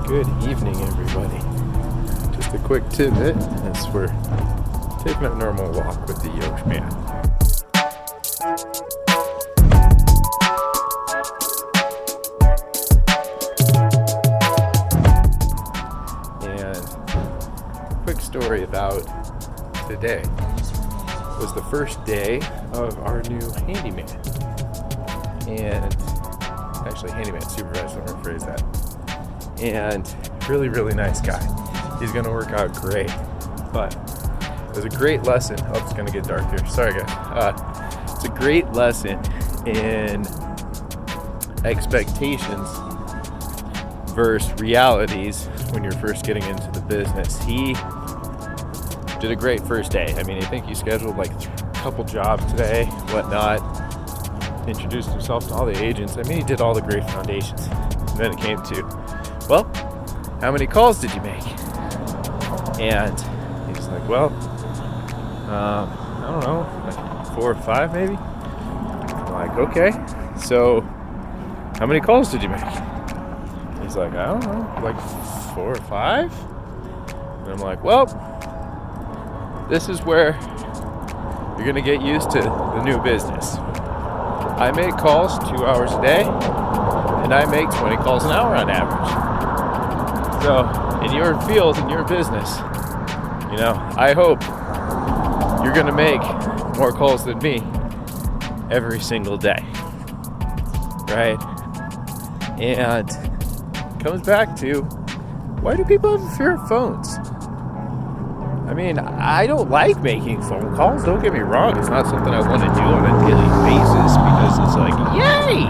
Good evening, everybody. Just a quick tidbit as we're taking a normal walk with the Yosh man. And quick story about today was the first day of our new handyman. And actually handyman supervisor, let me rephrase that. And really nice guy. He's gonna work out great. But it was a great lesson. Oh, it's gonna get dark here. Sorry guys. It's a great lesson in expectations versus realities when you're first getting into the business. He did a great first day. I mean, I think he scheduled like a couple jobs today, whatnot. Introduced himself to all the agents. I mean, he did all the great foundations. And then it came to, well, how many calls did you make? And he's like, well, I don't know, like 4 or 5 maybe. I'm like, okay, so how many calls did you make? He's like, I don't know, like 4 or 5. And I'm like, well, this is where you're gonna get used to the new business. I make calls 2 hours a day, and I make 20 calls an hour on average. So, in your field, in your business, you know, I hope you're gonna make more calls than me every single day, right? And it comes back to, why do people have a fear of phones? I mean, I don't like making phone calls, don't get me wrong. It's not something I want to do on a daily basis because it's like, yay!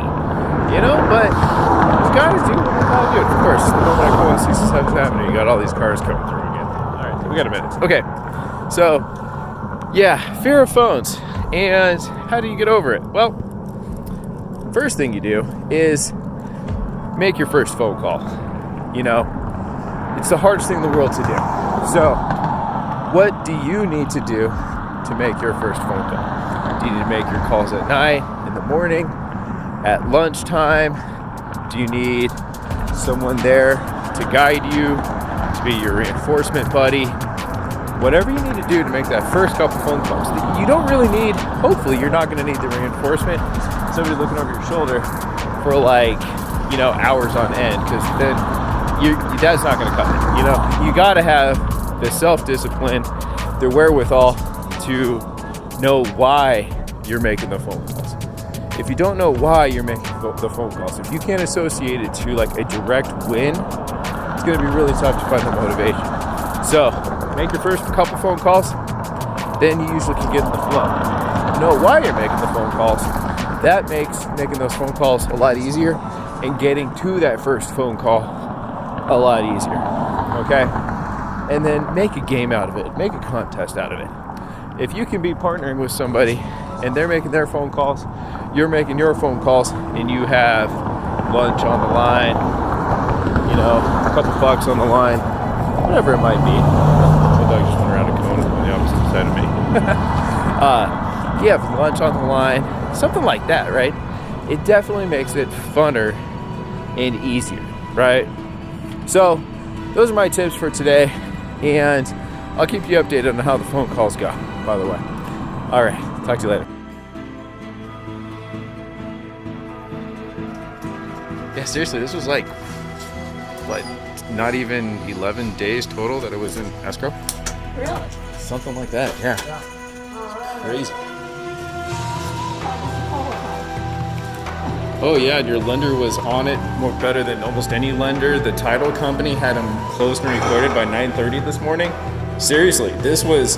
You know, but you gotta do what you gotta do. Of course, the moment I go on 67th Avenue, you got all these cars coming through again. Alright, we got a minute. Okay, so, yeah, fear of phones. And how do you get over it? Well, first thing you do is make your first phone call. You know, it's the hardest thing in the world to do. So, what do you need to do to make your first phone call? Do you need to make your calls at night, in the morning, at lunchtime? Do you need someone there to guide you, to be your reinforcement buddy? Whatever you need to do to make that first couple phone calls. You don't really need, hopefully you're not going to need the reinforcement, somebody looking over your shoulder for like, you know, hours on end, because then that's not going to cut it. You know, you got to have the self-discipline, the wherewithal to know why you're making the phone calls. If you don't know why you're making the phone calls, if you can't associate it to like a direct win, it's going to be really tough to find the motivation. So make your first couple phone calls, then you usually can get in the flow. Know why you're making the phone calls. That makes making those phone calls a lot easier and getting to that first phone call a lot easier. Okay? And then make a game out of it. Make a contest out of it. If you can be partnering with somebody and they're making their phone calls, you're making your phone calls, and you have lunch on the line, you know, a couple bucks on the line, whatever it might be. My dog just went around a cone on the opposite side of me. You have lunch on the line, something like that, right? It definitely makes it funner and easier, right? So those are my tips for today. And I'll keep you updated on how the phone calls go, by the way. All right, talk to you later. Yeah, seriously, this was like, what, not even 11 days total that it was in escrow? Really? Something like that, yeah. Crazy. Oh yeah, and your lender was on it more better than almost any lender. The title company had them closed and recorded by 9:30 this morning. Seriously, this was,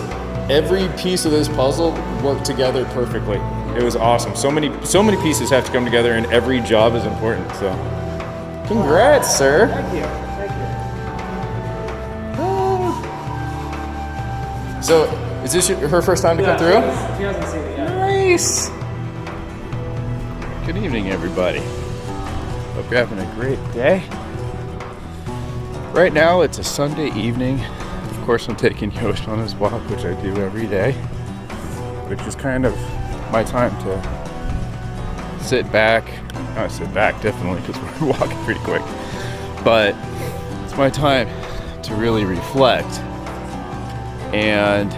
every piece of this puzzle worked together perfectly. It was awesome. So many pieces have to come together, and every job is important. So, congrats, sir. Thank you. So, is this her first time to come through? She hasn't seen it yet. Nice. Good evening, everybody. Hope you're having a great day. Right now, it's a Sunday evening. Of course, I'm taking Yosh on his walk, which I do every day. Which is kind of my time to sit back. Not sit back, definitely, because we're walking pretty quick. But it's my time to really reflect and,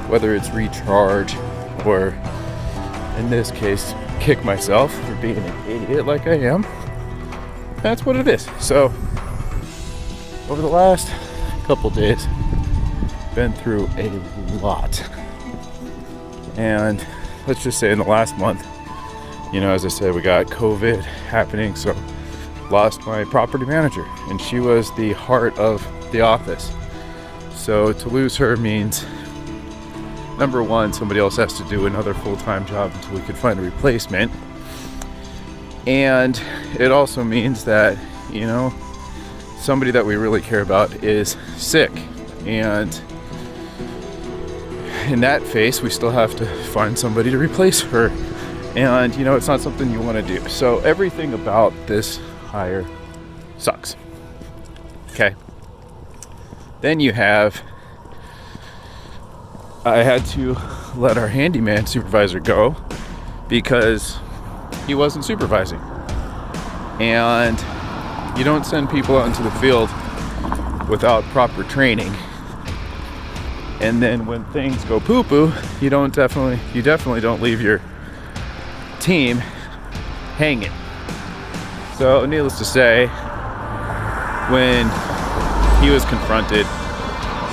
whether it's recharge or, in this case, kick myself for being an idiot like I am. That's what it is. So, over the last couple days, been through a lot. And let's just say in the last month, as I said, we got COVID happening, so lost my property manager, and she was the heart of the office. So to lose her means, number one, somebody else has to do another full-time job until we could find a replacement. And it also means that, somebody that we really care about is sick. And in that phase, we still have to find somebody to replace her. And, it's not something you want to do. So everything about this hire sucks. Okay. Then I had to let our handyman supervisor go because he wasn't supervising. And you don't send people out into the field without proper training. And then when things go poo-poo, you definitely don't leave your team hanging. So needless to say, when he was confronted,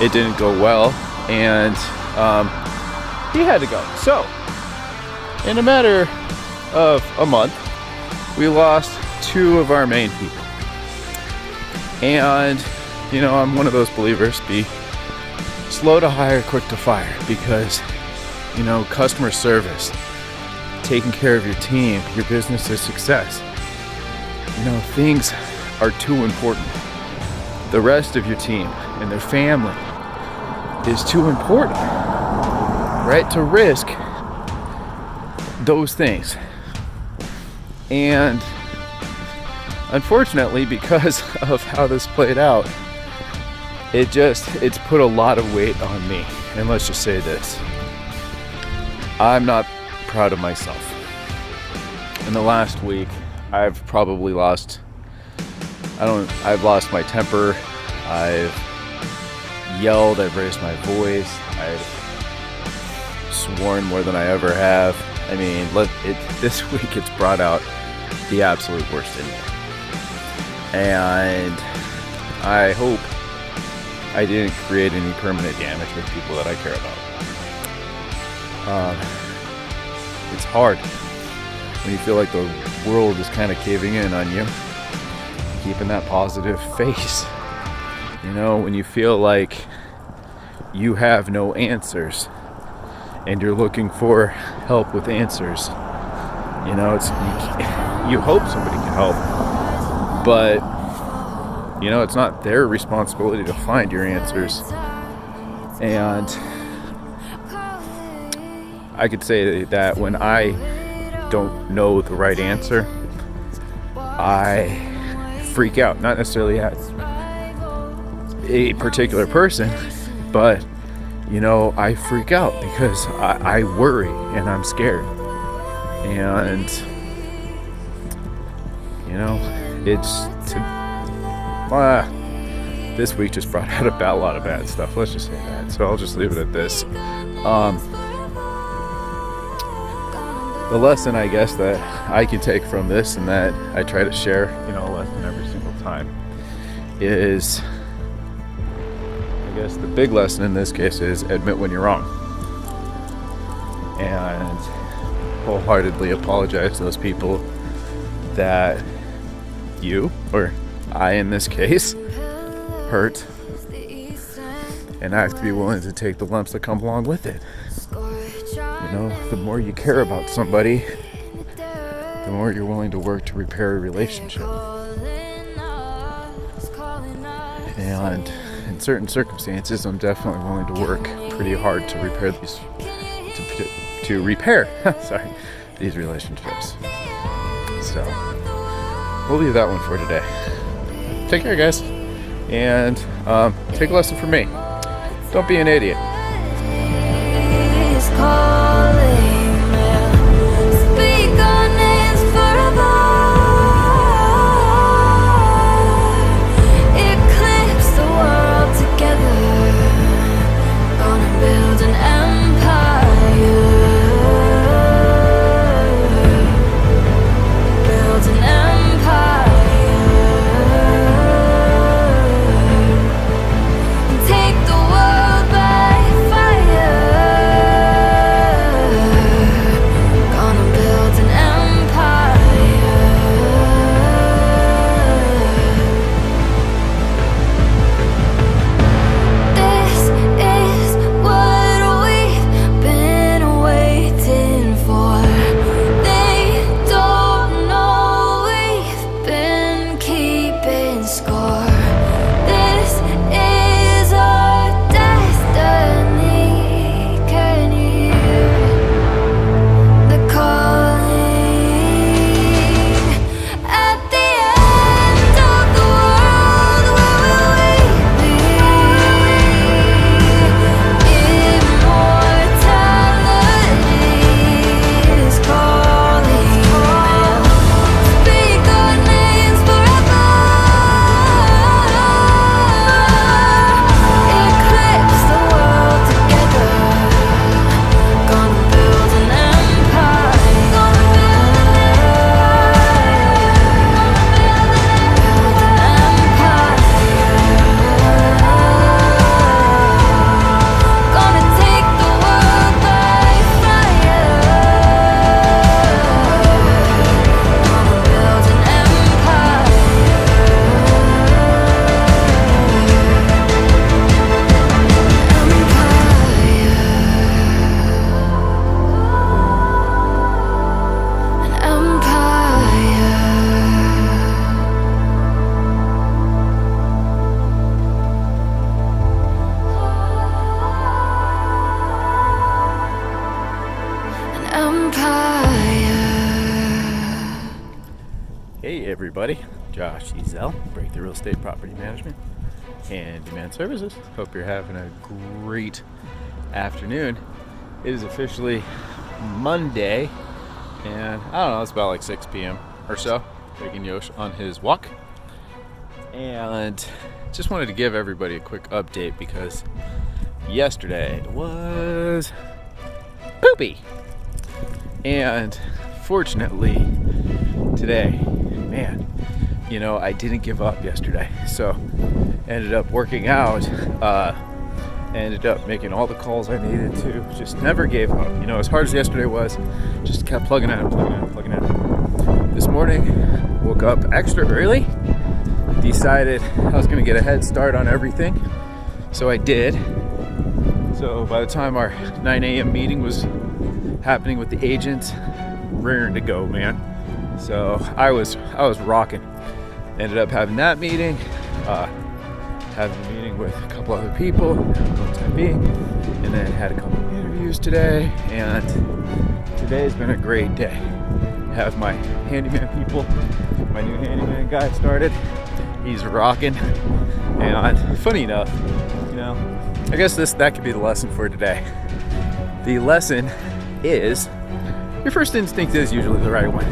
it didn't go well, and he had to go. So in a matter of a month, we lost 2 of our main people. And I'm one of those believers, be slow to hire, quick to fire, because customer service, taking care of your team, your business's success, things are too important. The rest of your team and their family is too important, right, to risk those things. And unfortunately, because of how this played out, it's put a lot of weight on me. And let's just say this, I'm not proud of myself. In the last week, I've probably lost my temper, I've yelled, I've raised my voice, I've sworn more than I ever have. I mean, this week it's brought out the absolute worst in me. And I hope I didn't create any permanent damage with people that I care about. It's hard when you feel like the world is kind of caving in on you, keeping that positive face. When you feel like you have no answers and you're looking for help with answers, you hope somebody can help, but it's not their responsibility to find your answers. And I could say that when I don't know the right answer, I freak out, not necessarily at a particular person, but I freak out because I worry and I'm scared. And this week just brought out a lot of bad stuff, let's just say that. So I'll just leave it at this. The lesson, I guess, that I can take from this, and that I try to share, a lesson every single time, is, I guess the big lesson in this case is admit when you're wrong. And wholeheartedly apologize to those people that you, or I in this case, hurt. And I have to be willing to take the lumps that come along with it. The more you care about somebody, the more you're willing to work to repair a relationship. And in certain circumstances, I'm definitely willing to work pretty hard to repair these, to repair these relationships. So we'll leave that one for today. Take care, guys, and take a lesson from me. Don't be an idiot. Speak our names forever. score. This is our destiny. Can you hear the calling? At the end of the world, where will we be? Immortality is calling. Speak our names forever. Eclipse the world together. Gonna build an empire. Gonna build an empire. Gonna take the world by fire. Gonna build an empire. An empire. An empire. Hey everybody, Josh Ezel, Breakthrough Real Estate Property Management and Demand Services. Hope you're having a great afternoon. It is officially Monday, and I don't know, it's about like 6 p.m. or so, taking Yosh on his walk. And just wanted to give everybody a quick update because yesterday was poopy. And fortunately, today, man, I didn't give up yesterday. So ended up working out, ended up making all the calls I needed to, just never gave up. As hard as yesterday was, just kept plugging at it. This morning, woke up extra early, decided I was going to get a head start on everything. So I did. So by the time our 9 a.m. meeting was happening with the agents, raring to go, man. So I was rocking. Ended up having that meeting, having a meeting with a couple other people, one time being, and then had a couple of interviews today. And today's been a great day. Have my handyman people, my new handyman guy started. He's rocking. And funny enough, I guess that could be the lesson for today. The lesson is your first instinct is usually the right one.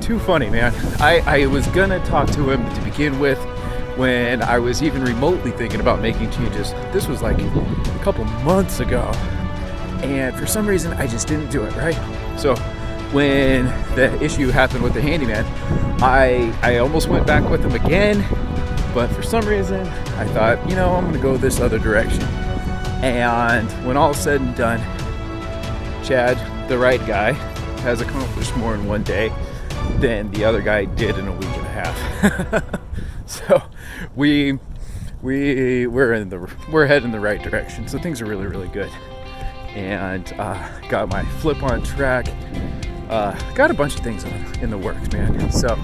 Too funny, man. I was gonna talk to him to begin with when I was even remotely thinking about making changes. This was like a couple months ago, and for some reason I just didn't do it, right? So when the issue happened with the handyman, I almost went back with him again, but for some reason I thought, I'm gonna go this other direction. And when all is said and done, Chad, the right guy, has accomplished more in one day than the other guy did in a week and a half. So we're heading in the right direction. So things are really, really good. And got my flip on track. Got a bunch of things in the works, man. So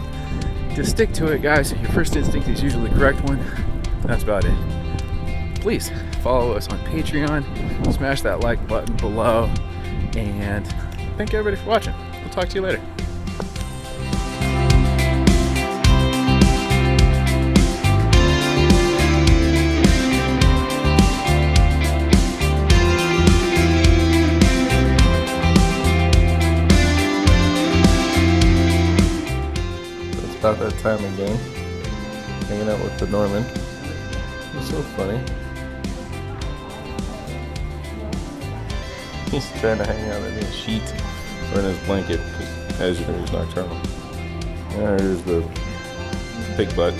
just stick to it, guys. Your first instinct is usually the correct one. That's about it. Please follow us on Patreon. Smash that like button below. And thank everybody for watching. We'll talk to you later. It's about that time again. Hanging out with the Norman. It's so funny. He's trying to hang out in his sheet or in his blanket because, as you know, he's nocturnal. There's the big butt.